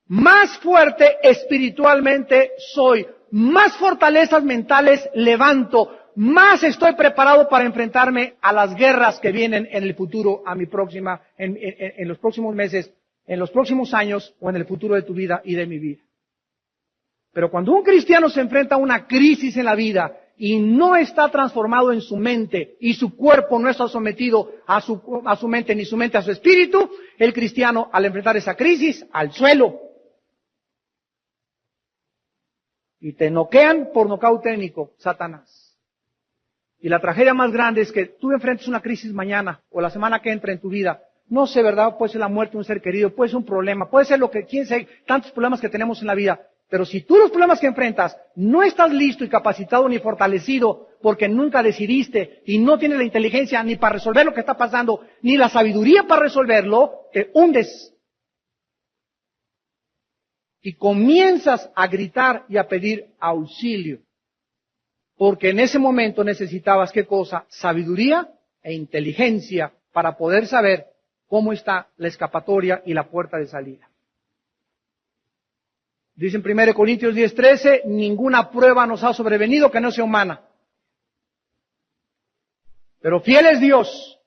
Más fuerte espiritualmente soy, más fortalezas mentales levanto, más estoy preparado para enfrentarme a las guerras que vienen en el futuro, en los próximos meses, en los próximos años o en el futuro de tu vida y de mi vida. Pero cuando un cristiano se enfrenta a una crisis en la vida y no está transformado en su mente y su cuerpo no está sometido a su mente ni su mente a su espíritu, el cristiano al enfrentar esa crisis al suelo. Y te noquean por nocaut técnico, Satanás. Y la tragedia más grande es que tú enfrentes una crisis mañana o la semana que entra en tu vida. No sé, ¿verdad? Puede ser la muerte de un ser querido, puede ser un problema, puede ser quién sabe, tantos problemas que tenemos en la vida. Pero si tú los problemas que enfrentas no estás listo y capacitado ni fortalecido porque nunca decidiste y no tienes la inteligencia ni para resolver lo que está pasando, ni la sabiduría para resolverlo, te hundes. Y comienzas a gritar y a pedir auxilio. Porque en ese momento necesitabas, ¿qué cosa? Sabiduría e inteligencia para poder saber cómo está la escapatoria y la puerta de salida. Dice en 1 Corintios 10:13, ninguna prueba nos ha sobrevenido que no sea humana. Pero fiel es Dios,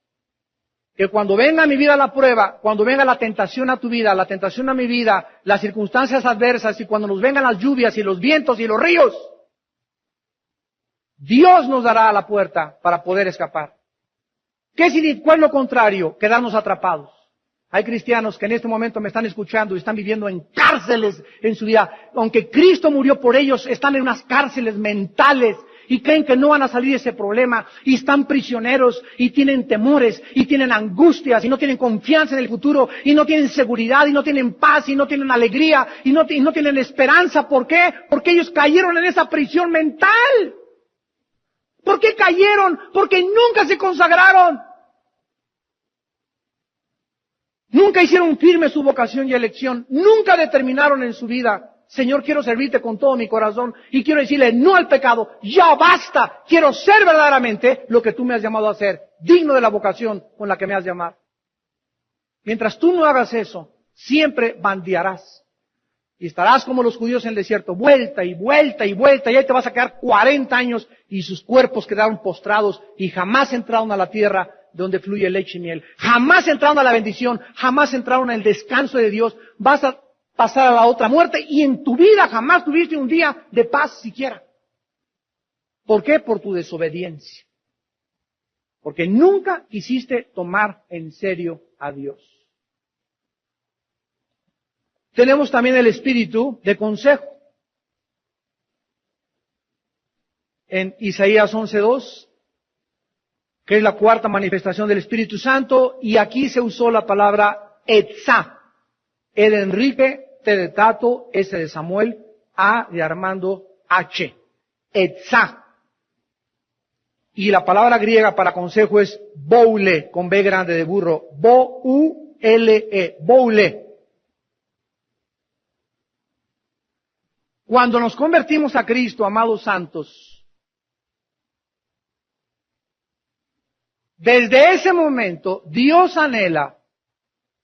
que cuando venga a mi vida la prueba, cuando venga la tentación a tu vida, la tentación a mi vida, las circunstancias adversas y cuando nos vengan las lluvias y los vientos y los ríos, Dios nos dará la puerta para poder escapar. ¿Cuál es lo contrario? Quedarnos atrapados. Hay cristianos que en este momento me están escuchando y están viviendo en cárceles en su vida. Aunque Cristo murió por ellos, están en unas cárceles mentales y creen que no van a salir de ese problema y están prisioneros y tienen temores y tienen angustias y no tienen confianza en el futuro y no tienen seguridad y no tienen paz y no tienen alegría y no tienen esperanza. ¿Por qué? Porque ellos cayeron en esa prisión mental. ¿Por qué cayeron? Porque nunca se consagraron. Nunca hicieron firme su vocación y elección. Nunca determinaron en su vida: Señor, quiero servirte con todo mi corazón y quiero decirle no al pecado. Ya basta. Quiero ser verdaderamente lo que tú me has llamado a ser, digno de la vocación con la que me has llamado. Mientras tú no hagas eso, siempre bandearás. Y estarás como los judíos en el desierto, vuelta y vuelta y vuelta, y ahí te vas a quedar 40 años y sus cuerpos quedaron postrados y jamás entraron a la tierra donde fluye leche y miel. Jamás entraron a la bendición, jamás entraron al descanso de Dios. Vas a pasar a la otra muerte y en tu vida jamás tuviste un día de paz siquiera. ¿Por qué? Por tu desobediencia. Porque nunca quisiste tomar en serio a Dios. Tenemos también el espíritu de consejo. En Isaías 11:2, que es la cuarta manifestación del Espíritu Santo, y aquí se usó la palabra etzá. E de Enrique, T de Tato, S de Samuel, A de Armando, H. Etzá. Y la palabra griega para consejo es boule, con B grande de burro. B-O-U-L-E, boule. Cuando nos convertimos a Cristo, amados santos, desde ese momento, Dios anhela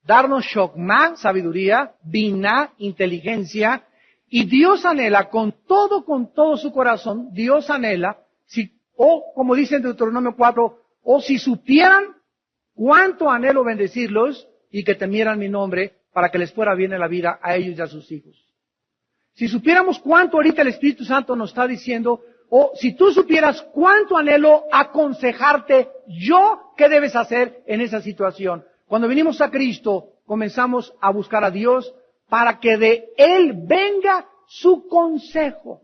darnos shokmah, sabiduría, binah, inteligencia, y Dios anhela con todo su corazón, Dios anhela, como dice en Deuteronomio 4, o si supieran cuánto anhelo bendecirlos y que temieran mi nombre para que les fuera bien en la vida a ellos y a sus hijos. Si supiéramos cuánto ahorita el Espíritu Santo nos está diciendo, o si tú supieras cuánto anhelo aconsejarte yo qué debes hacer en esa situación. Cuando venimos a Cristo, comenzamos a buscar a Dios para que de Él venga su consejo.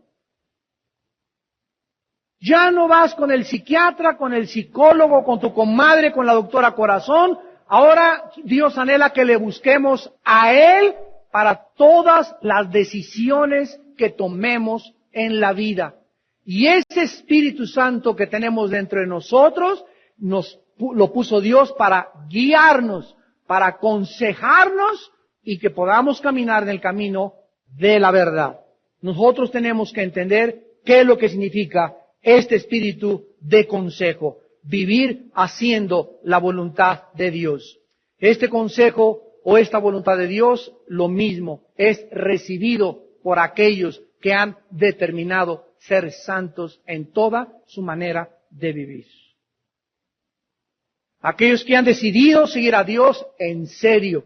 Ya no vas con el psiquiatra, con el psicólogo, con tu comadre, con la doctora Corazón. Ahora Dios anhela que le busquemos a Él para todas las decisiones que tomemos en la vida. Y ese Espíritu Santo que tenemos dentro de nosotros, lo puso Dios para guiarnos, para aconsejarnos y que podamos caminar en el camino de la verdad. Nosotros tenemos que entender qué es lo que significa este espíritu de consejo, vivir haciendo la voluntad de Dios. Este consejo o esta voluntad de Dios, lo mismo, es recibido por aquellos que han determinado ser santos en toda su manera de vivir. Aquellos que han decidido seguir a Dios en serio.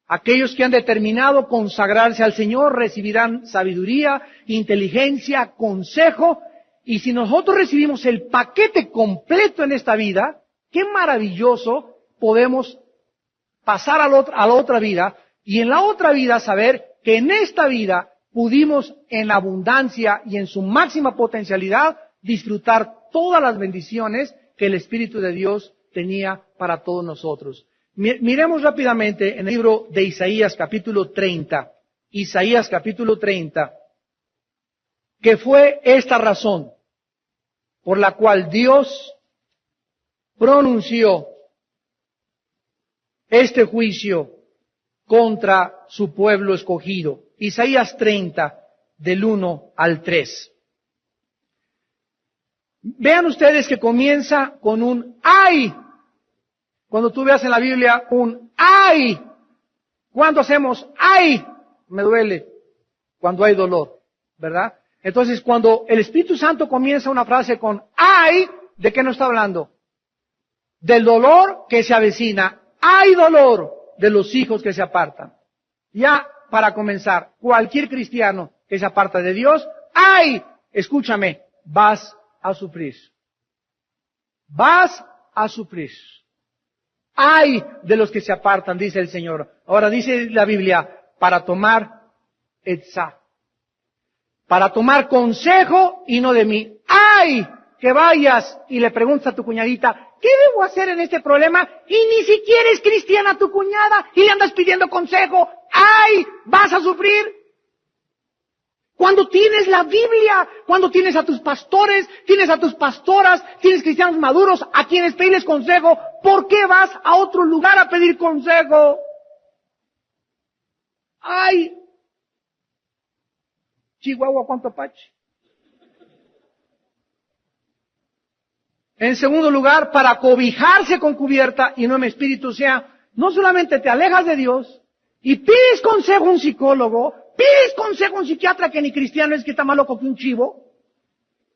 Aquellos que han determinado consagrarse al Señor recibirán sabiduría, inteligencia, consejo. Y si nosotros recibimos el paquete completo en esta vida, qué maravilloso podemos pasar a la otra vida y en la otra vida saber que en esta vida pudimos en abundancia y en su máxima potencialidad disfrutar todas las bendiciones que el Espíritu de Dios tenía para todos nosotros. Miremos rápidamente en el libro de Isaías capítulo 30. Isaías capítulo 30. Que fue esta razón por la cual Dios pronunció este juicio contra su pueblo escogido. Isaías 30, del 1 al 3. Vean ustedes que comienza con un ¡ay! Cuando tú veas en la Biblia un ¡ay! ¿Cuándo hacemos ¡ay! Me duele. Cuando hay dolor, ¿verdad? Entonces, cuando el Espíritu Santo comienza una frase con ¡ay! ¿De qué nos está hablando? Del dolor que se avecina. ¡Hay dolor! De los hijos que se apartan. Ya, para comenzar, cualquier cristiano que se aparta de Dios, ¡ay! Escúchame, vas a sufrir. Vas a sufrir. Ay de los que se apartan, dice el Señor. Ahora dice la Biblia, para tomar etzá, para tomar consejo y no de mí. ¡Ay! Que vayas y le preguntas a tu cuñadita, ¿qué debo hacer en este problema? Y ni siquiera es cristiana tu cuñada y le andas pidiendo consejo. ¡Ay! Vas a sufrir. Cuando tienes la Biblia, cuando tienes a tus pastores, tienes a tus pastoras, tienes cristianos maduros a quienes pedirles consejo, ¿por qué vas a otro lugar a pedir consejo? ¡Ay! Chihuahua, ¿cuánto apache? En segundo lugar, para cobijarse con cubierta y no en espíritu, o sea, no solamente te alejas de Dios y pides consejo a un psicólogo, pides consejo a un psiquiatra que ni cristiano es, que está más loco que un chivo,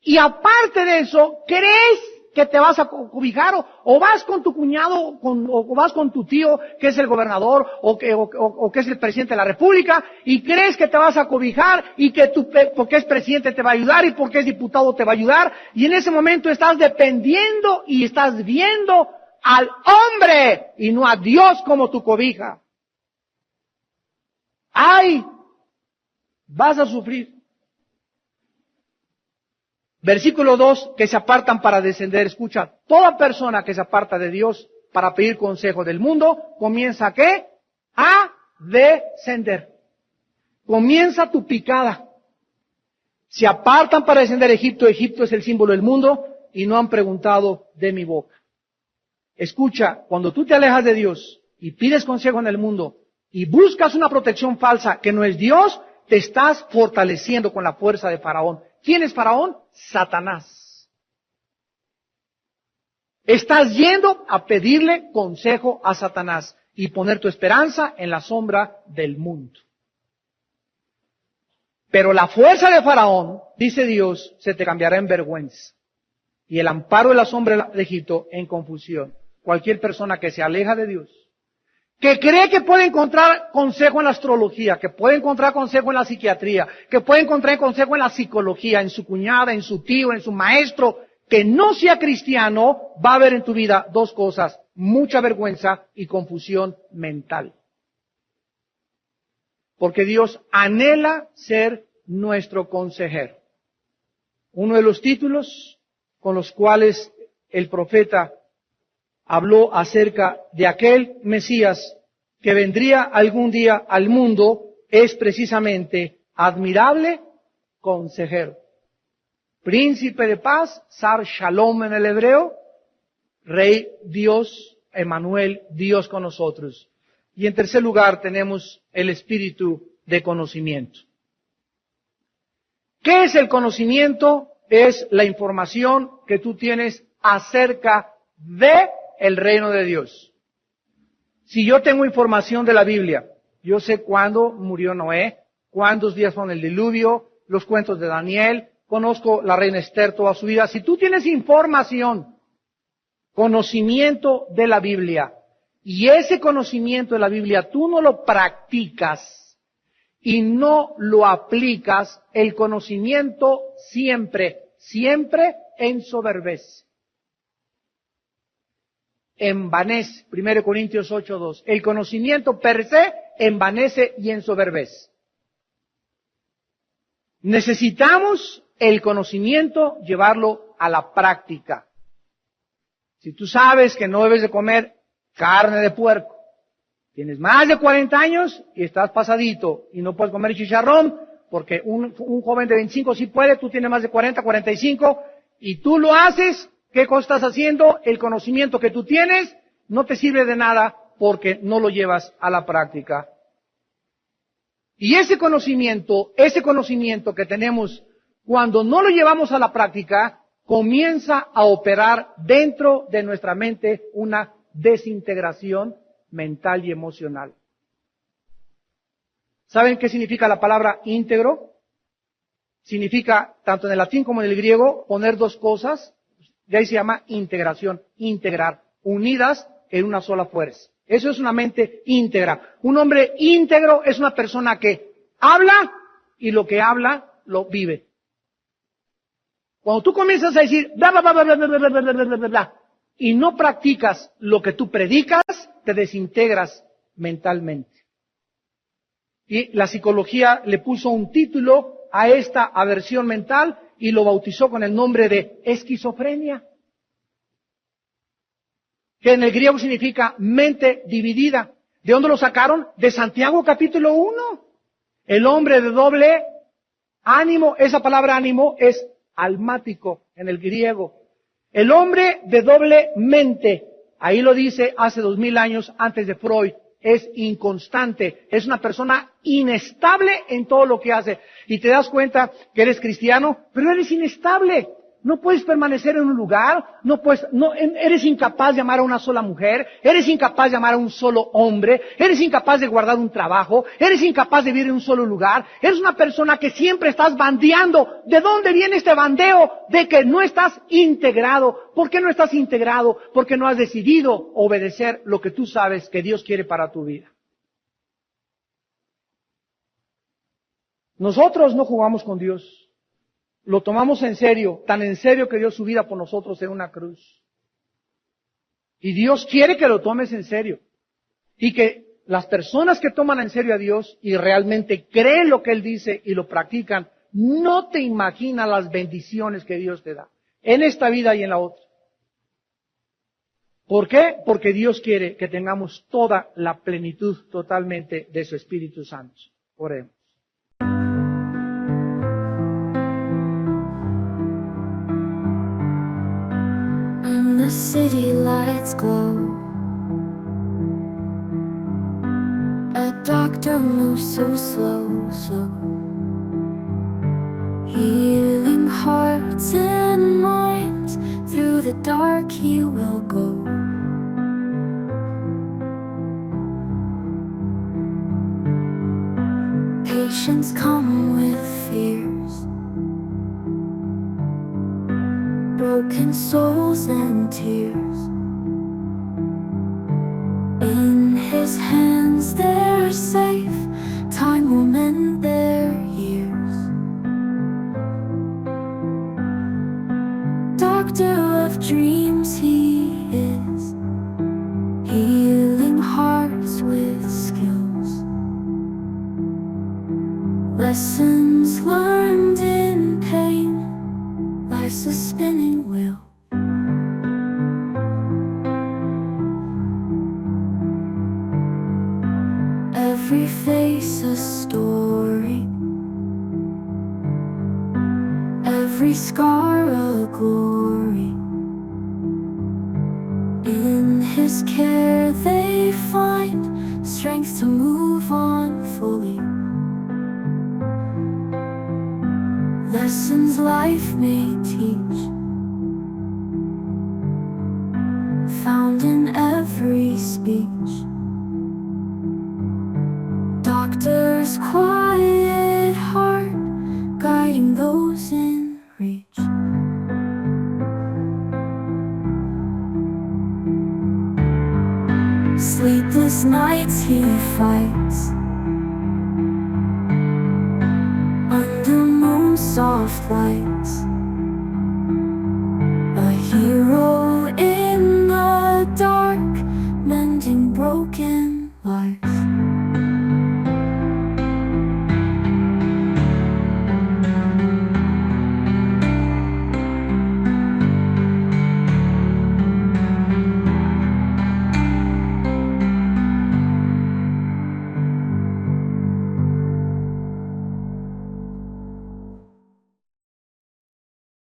y aparte de eso, crees que te vas a cobijar o vas con tu cuñado o vas con tu tío que es el gobernador o que es el presidente de la república y crees que te vas a cobijar y que porque es presidente te va a ayudar y porque es diputado te va a ayudar y en ese momento estás dependiendo y estás viendo al hombre y no a Dios como tu cobija. ¡Ay! Vas a sufrir. Versículo 2, que se apartan para descender. Escucha, toda persona que se aparta de Dios para pedir consejo del mundo, comienza ¿a qué? A descender. Comienza tu picada. Se apartan para descender a Egipto. Egipto es el símbolo del mundo y no han preguntado de mi boca. Escucha, cuando tú te alejas de Dios y pides consejo en el mundo y buscas una protección falsa que no es Dios, te estás fortaleciendo con la fuerza de Faraón. ¿Quién es Faraón? Satanás. Estás yendo a pedirle consejo a Satanás y poner tu esperanza en la sombra del mundo. Pero la fuerza de Faraón, dice Dios, se te cambiará en vergüenza. Y el amparo de la sombra de Egipto en confusión. Cualquier persona que se aleja de Dios, que cree que puede encontrar consejo en la astrología, que puede encontrar consejo en la psiquiatría, que puede encontrar consejo en la psicología, en su cuñada, en su tío, en su maestro, que no sea cristiano, va a haber en tu vida dos cosas: mucha vergüenza y confusión mental. Porque Dios anhela ser nuestro consejero. Uno de los títulos con los cuales el profeta habló acerca de aquel Mesías que vendría algún día al mundo es precisamente admirable consejero. Príncipe de paz, Sar Shalom en el hebreo, Rey Dios, Emmanuel, Dios con nosotros. Y en tercer lugar tenemos el espíritu de conocimiento. ¿Qué es el conocimiento? Es la información que tú tienes acerca de el reino de Dios. Si yo tengo información de la Biblia, yo sé cuándo murió Noé, cuántos días fueron el diluvio, los cuentos de Daniel, conozco la reina Esther toda su vida. Si tú tienes información, conocimiento de la Biblia, y ese conocimiento de la Biblia tú no lo practicas y no lo aplicas, el conocimiento siempre ensoberbece. Envanece, 1 Corintios 8:2. El conocimiento per se envanece y ensoberbece. Necesitamos el conocimiento llevarlo a la práctica. Si tú sabes que no debes de comer carne de puerco, tienes más de 40 años y estás pasadito y no puedes comer chicharrón, porque un joven de 25 sí puede, tú tienes más de 40, 45 y tú lo haces, ¿qué cosa estás haciendo? El conocimiento que tú tienes no te sirve de nada porque no lo llevas a la práctica. Y ese conocimiento que tenemos, cuando no lo llevamos a la práctica, comienza a operar dentro de nuestra mente una desintegración mental y emocional. ¿Saben qué significa la palabra íntegro? Significa, tanto en el latín como en el griego, poner dos cosas. De ahí se llama integración, integrar, unidas en una sola fuerza. Eso es una mente íntegra. Un hombre íntegro es una persona que habla y lo que habla lo vive. Cuando tú comienzas a decir bla bla bla bla bla bla bla bla bla bla bla, y no practicas lo que tú predicas, te desintegras mentalmente. Y la psicología le puso un título a esta aversión mental y lo bautizó con el nombre de esquizofrenia, que en el griego significa mente dividida. ¿De dónde lo sacaron? De Santiago capítulo 1. El hombre de doble ánimo, esa palabra ánimo es almático en el griego. El hombre de doble mente, ahí lo dice hace 2000 años antes de Freud, es inconstante, es una persona inestable en todo lo que hace. Y te das cuenta que eres cristiano, pero eres inestable. No puedes permanecer en un lugar, eres incapaz de amar a una sola mujer, eres incapaz de amar a un solo hombre, eres incapaz de guardar un trabajo, eres incapaz de vivir en un solo lugar, eres una persona que siempre estás bandeando. ¿De dónde viene este bandeo? De que no estás integrado. ¿Por qué no estás integrado? Porque no has decidido obedecer lo que tú sabes que Dios quiere para tu vida. Nosotros no jugamos con Dios. Lo tomamos en serio, tan en serio que dio su vida por nosotros en una cruz. Y Dios quiere que lo tomes en serio. Y que las personas que toman en serio a Dios y realmente creen lo que Él dice y lo practican, no te imaginas las bendiciones que Dios te da, en esta vida y en la otra. ¿Por qué? Porque Dios quiere que tengamos toda la plenitud totalmente de su Espíritu Santo. Oremos. The city lights glow. A doctor moves so slow, healing hearts and minds. Through the dark he will go. Patients come with fears, broken souls and tears. In his hands they're safe, time will mend their years. Doctor of dreams he is, healing hearts with skills. Lessons learned in pain, life's a spinning wheel. Every face a story, every scar a glory. In his care they find strength to move on fully. Lessons life may teach, found in every speech. Doctor's quiet heart, guiding those in reach. Sleepless nights he fights, under moon's soft lights. A hero in the dark, mending broken lives.